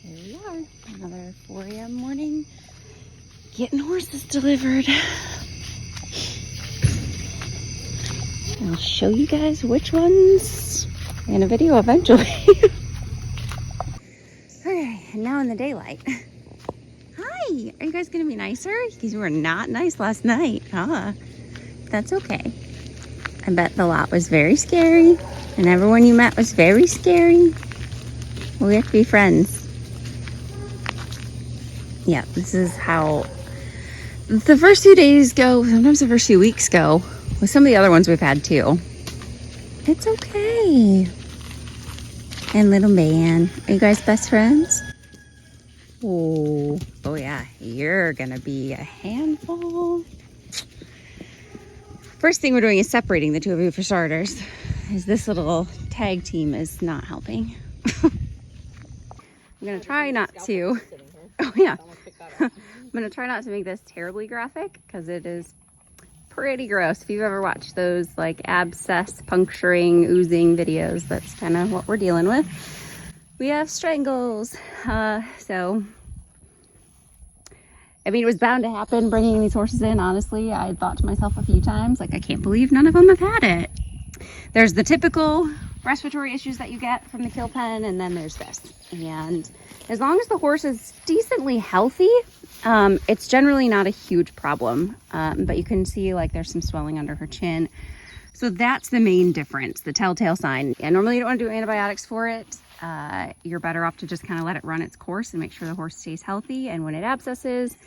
Here we are, another 4 a.m. morning, getting horses delivered. I'll show you guys which ones in a video eventually. Okay, and now in the daylight. Hi, are you guys gonna be nicer? Because you were not nice last night, huh? That's okay. I bet the lot was very scary, and everyone you met was very scary. We have to be friends. Yeah, this is how the first few days go, sometimes the first few weeks go, with some of the other ones we've had too. It's okay. And little man, are you guys best friends? Oh yeah, you're gonna be a handful. First thing we're doing is separating the two of you for starters, as this little tag team is not helping. I'm gonna try not to. Oh yeah. I'm gonna try not to make this terribly graphic because it is pretty gross. If you've ever watched those like abscess, puncturing, oozing videos, that's kind of what we're dealing with. We have strangles. So, I mean, it was bound to happen bringing these horses in, honestly. I thought to myself a few times, like, I can't believe none of them have had it. There's the typical respiratory issues that you get from the kill pen, and then there's this. And as long as the horse is decently healthy, it's generally not a huge problem. But you can see like there's some swelling under her chin. So that's the main difference, the telltale sign. And normally you don't want to do antibiotics for it. You're better off to just kind of let it run its course and make sure the horse stays healthy. And when it abscesses,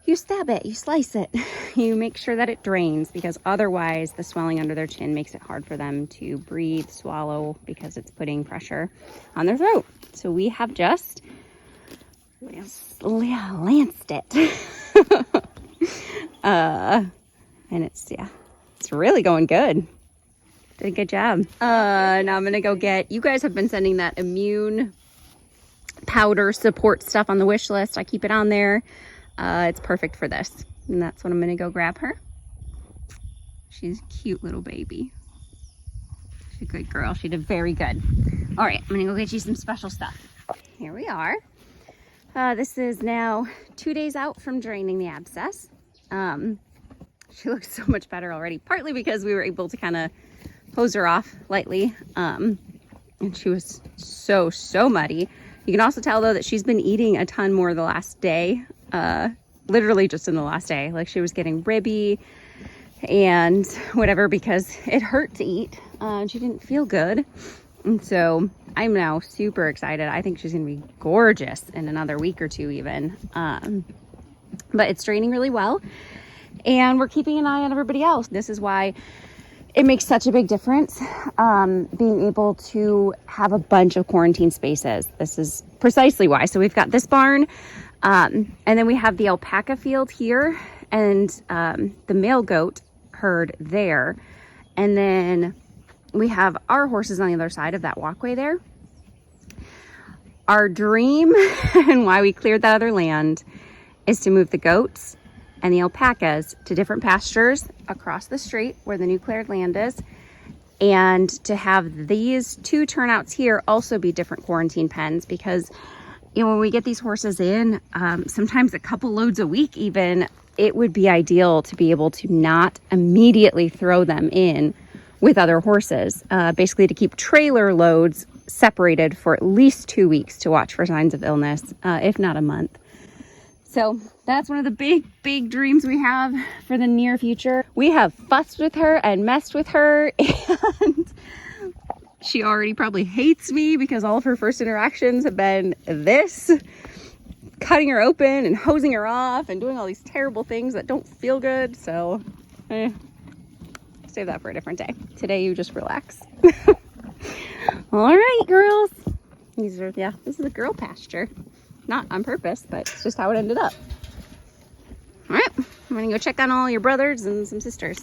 you stab it, you slice it, you make sure that it drains, because otherwise the swelling under their chin makes it hard for them to breathe, swallow, because it's putting pressure on their throat. So we have just lanced it. And it's really going good. Did a good job. Now I'm gonna go get, you guys have been sending that immune powder support stuff on the wish list. I keep it on there. It's perfect for this. And that's what I'm gonna go grab her. She's a cute little baby. She's a good girl. She did very good. All right, I'm gonna go get you some special stuff. Here we are. This is now 2 days out from draining the abscess. She looks so much better already, partly because we were able to kind of hose her off lightly. And she was so muddy. You can also tell though that she's been eating a ton more the last day. Literally just in the last day. Like she was getting ribby and whatever because it hurt to eat. She didn't feel good. And so I'm now super excited. I think she's gonna be gorgeous in another week or two even. But it's draining really well. And we're keeping an eye on everybody else. This is why it makes such a big difference, being able to have a bunch of quarantine spaces. This is precisely why. So we've got this barn, and then we have the alpaca field here, and the male goat herd there. And then we have our horses on the other side of that walkway there. Our dream and why we cleared that other land is to move the goats and the alpacas to different pastures across the street where the new cleared land is, and to have these two turnouts here also be different quarantine pens, because when we get these horses in, sometimes a couple loads a week even, it would be ideal to be able to not immediately throw them in with other horses, basically to keep trailer loads separated for at least 2 weeks to watch for signs of illness, if not a month. So that's one of the big dreams we have for the near future. We have fussed with her and messed with her, and she already probably hates me because all of her first interactions have been this, cutting her open and hosing her off and doing all these terrible things that don't feel good. So save that for a different day. Today you just relax. All right, girls. This is a girl pasture. Not on purpose, but it's just how it ended up. All right, I'm gonna go check on all your brothers and some sisters.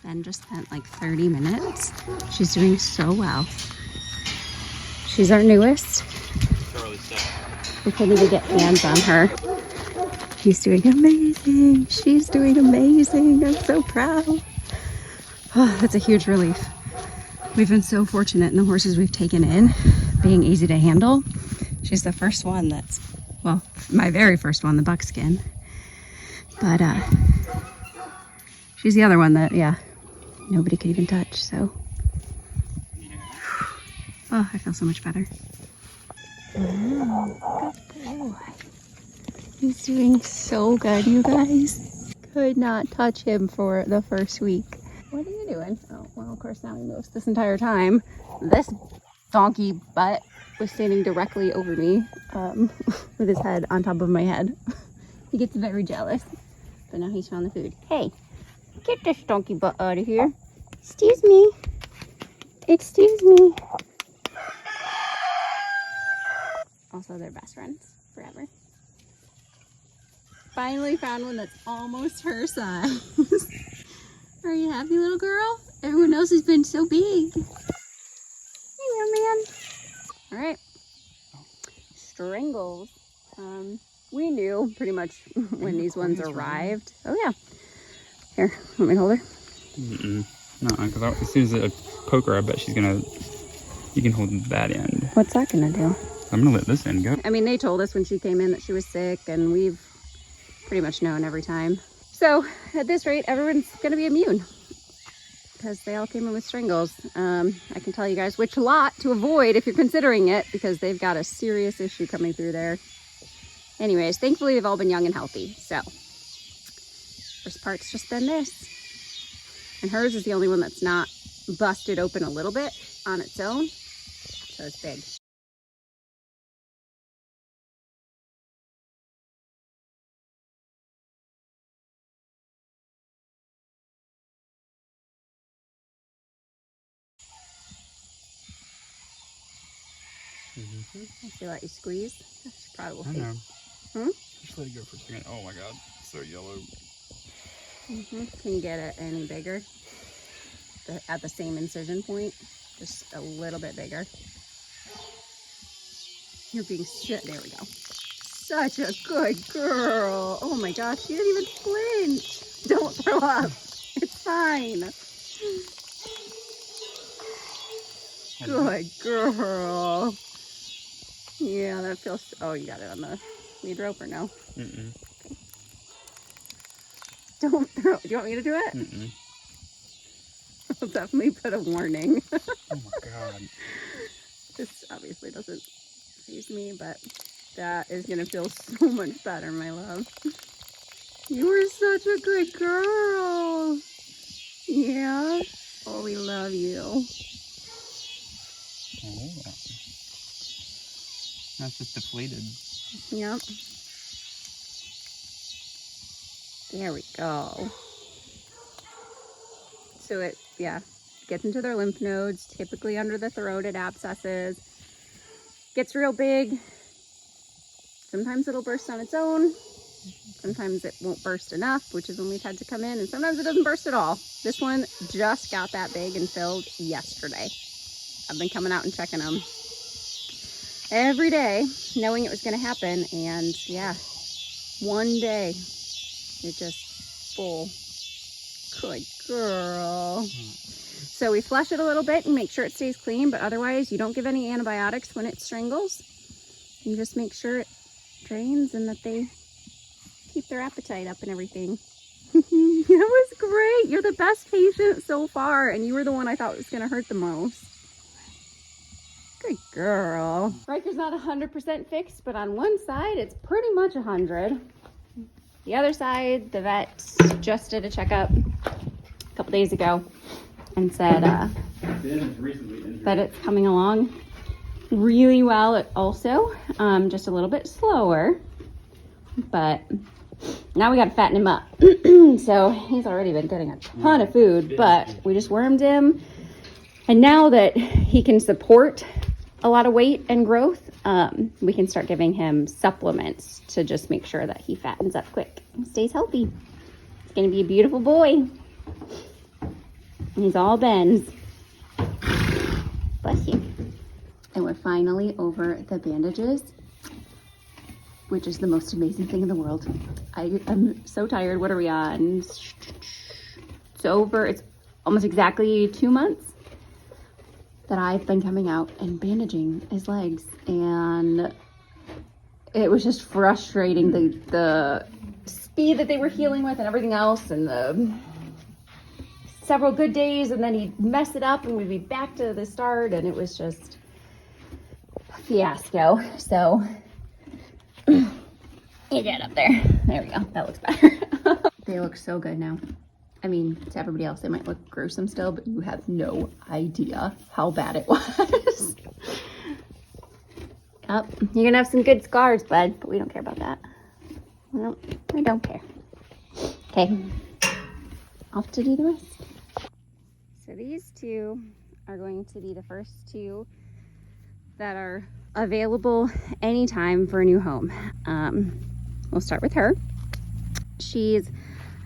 Ben just spent like 30 minutes. She's doing so well. She's our newest. We couldn't even get hands on her. She's doing amazing. She's doing amazing. I'm so proud. Oh, that's a huge relief. We've been so fortunate in the horses we've taken in being easy to handle. She's the first one that's, well, my very first one, the buckskin. But she's the other one that, yeah, nobody could even touch, so. Oh, I feel so much better. Oh, good boy. He's doing so good, you guys. Could not touch him for the first week. What are you doing? Oh, well, of course, now he moves this entire time. This donkey butt was standing directly over me with his head on top of my head. He gets very jealous, but now he's found the food. Hey, get this donkey butt out of here. Excuse me. Excuse me. Also, they're best friends forever. Finally found one that's almost her size. Are you happy, little girl? Everyone else has been so big. Hey, little man. All right. Strangles. We knew pretty much when these ones arrived. Oh, yeah. Here, let me hold her. No, because as soon as I poke her, I bet she's gonna. You can hold that end. What's that gonna do? I'm gonna let this end go. I mean, they told us when she came in that she was sick, and we've pretty much known every time. So at this rate, everyone's gonna be immune because they all came in with Strangles. I can tell you guys which lot to avoid if you're considering it, because they've got a serious issue coming through there. Anyways, thankfully they've all been young and healthy. So first part's just been this, and hers is the only one that's not busted open a little bit on its own, so it's big. She let you squeeze? She probably will. I know. Hmm? Just let it go for a second. Oh my god, it's so yellow. Can you get it any bigger? At the same incision point? Just a little bit bigger. You're being shit. There we go. Such a good girl. Oh my gosh, she didn't even flinch. Don't throw up. It's fine. Good girl. Yeah, that feels. Oh, you got it on the lead rope or no? Don't throw. Do you want me to do it? I'll definitely put a warning. Oh my god. This obviously doesn't faze me, but that is gonna feel so much better, my love. You were such a good girl. Yeah. Oh, we love you. Oh. That's just deflated. Yep. There we go. So it, yeah, gets into their lymph nodes, typically under the throat at abscesses. Gets real big. Sometimes it'll burst on its own. Sometimes it won't burst enough, which is when we've had to come in. And sometimes it doesn't burst at all. This one just got that big and filled yesterday. I've been coming out and checking them every day, knowing it was going to happen. And yeah, one day it just full. Good girl. So we flush it a little bit and make sure it stays clean, but otherwise you don't give any antibiotics when it strangles. You just make sure it drains and that they keep their appetite up and everything. That was great. You're the best patient so far, and you were the one I thought was going to hurt the most. Good girl. Riker's not 100% fixed, but on one side it's pretty much 100. The other side, the vet just did a checkup a couple days ago and said that it's coming along really well also, just a little bit slower, but now we got to fatten him up. So he's already been getting a ton of food, but we just wormed him, and now that he can support a lot of weight and growth, we can start giving him supplements to just make sure that he fattens up quick and stays healthy. It's gonna be a beautiful boy. He's all bends. Bless you. And we're finally over the bandages, which is the most amazing thing in the world. I'm so tired. What are we on? It's over. It's almost exactly 2 months that I've been coming out and bandaging his legs, and it was just frustrating, the speed that they were healing with and everything else, and the several good days, and then he'd mess it up and we'd be back to the start, and it was just a fiasco. So you get up there. There we go. That looks better. They look so good now. I mean, to everybody else, they might look gruesome still, but you have no idea how bad it was. Oh, you're gonna have some good scars, bud, but we don't care about that. No, we don't care. Okay, off to do the rest. So these two are going to be the first two that are available anytime for a new home. We'll start with her. She's,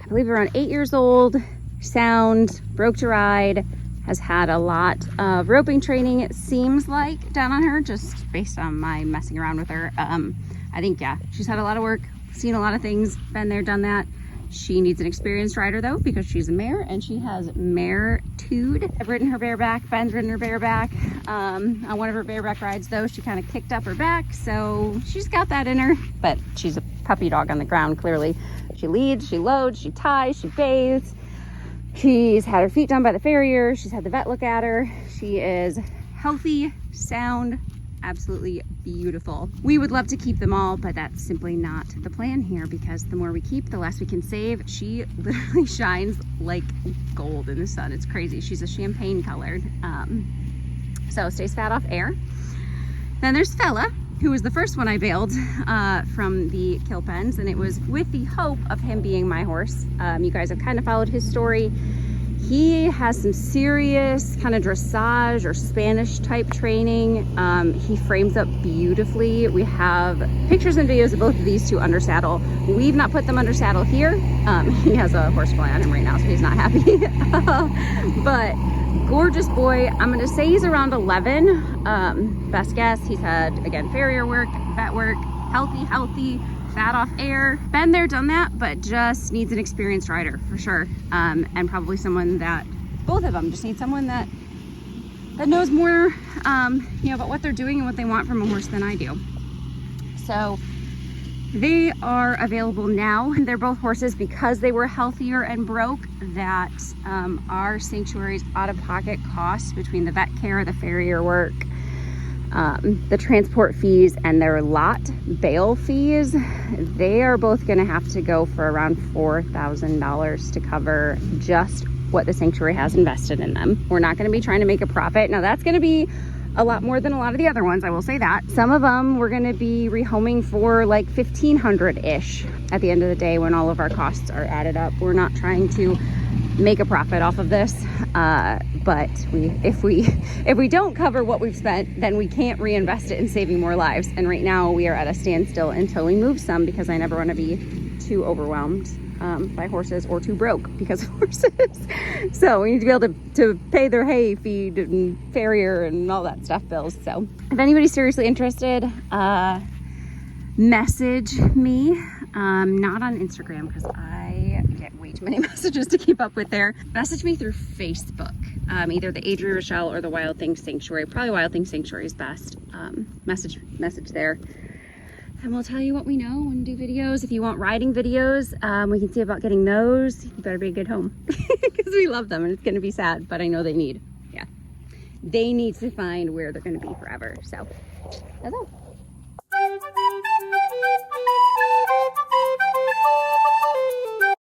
I believe, around 8 years old, sound, broke to ride, has had a lot of roping training, it seems like, done on her, just based on my messing around with her. I think, yeah, she's had a lot of work, seen a lot of things, been there, done that. She needs an experienced rider though, because she's a mare and she has mare-tude. I've ridden her bareback, Ben's ridden her bareback. On one of her bareback rides though, she kind of kicked up her back, so she's got that in her, but she's a puppy dog on the ground, clearly. She leads, she loads, she ties, she bathes. She's had her feet done by the farrier. She's had the vet look at her. She is healthy, sound, absolutely beautiful. We would love to keep them all, but that's simply not the plan here, because the more we keep, the less we can save. She literally shines like gold in the sun. It's crazy. She's a champagne colored. So stays fat off air. Then there's Fella, who was the first one I bailed from the kill pens, and it was with the hope of him being my horse. You guys have kind of followed his story. He has some serious kind of dressage or Spanish type training. He frames up beautifully. We have pictures and videos of both of these two under saddle. We've not put them under saddle here. He has a horsefly on him right now, so he's not happy. But gorgeous boy. I'm gonna say he's around 11. Best guess. He's had, again, farrier work, vet work, healthy, fat off air. Been there, done that, but just needs an experienced rider for sure. And probably someone that, both of them just need someone that knows more, about what they're doing and what they want from a horse than I do. So they are available now. They're both horses, because they were healthier and broke, that our sanctuary's out-of-pocket costs between the vet care, the farrier work, the transport fees, and their lot bail fees, they are both going to have to go for around $4,000 to cover just what the sanctuary has invested in them. We're not going to be trying to make a profit. Now that's going to be a lot more than a lot of the other ones, I will say that. Some of them we're going to be rehoming for like $1,500-ish at the end of the day when all of our costs are added up. We're not trying to make a profit off of this, but if we don't cover what we've spent, then we can't reinvest it in saving more lives. And right now we are at a standstill until we move some, because I never want to be too overwhelmed by horses, or too broke because of horses. So we need to be able to pay their hay feed and farrier and all that stuff bills. So if anybody's seriously interested, message me, not on Instagram, because I get way too many messages to keep up with there. Message me through Facebook, either the Adri Rachelle or the Wild Things Sanctuary. Probably Wild Things Sanctuary is best. Message there, and we'll tell you what we know and do videos. If you want riding videos, we can see about getting those. You better be a good home, because we love them, and it's going to be sad, but I know they need to find where they're going to be forever. So that's all.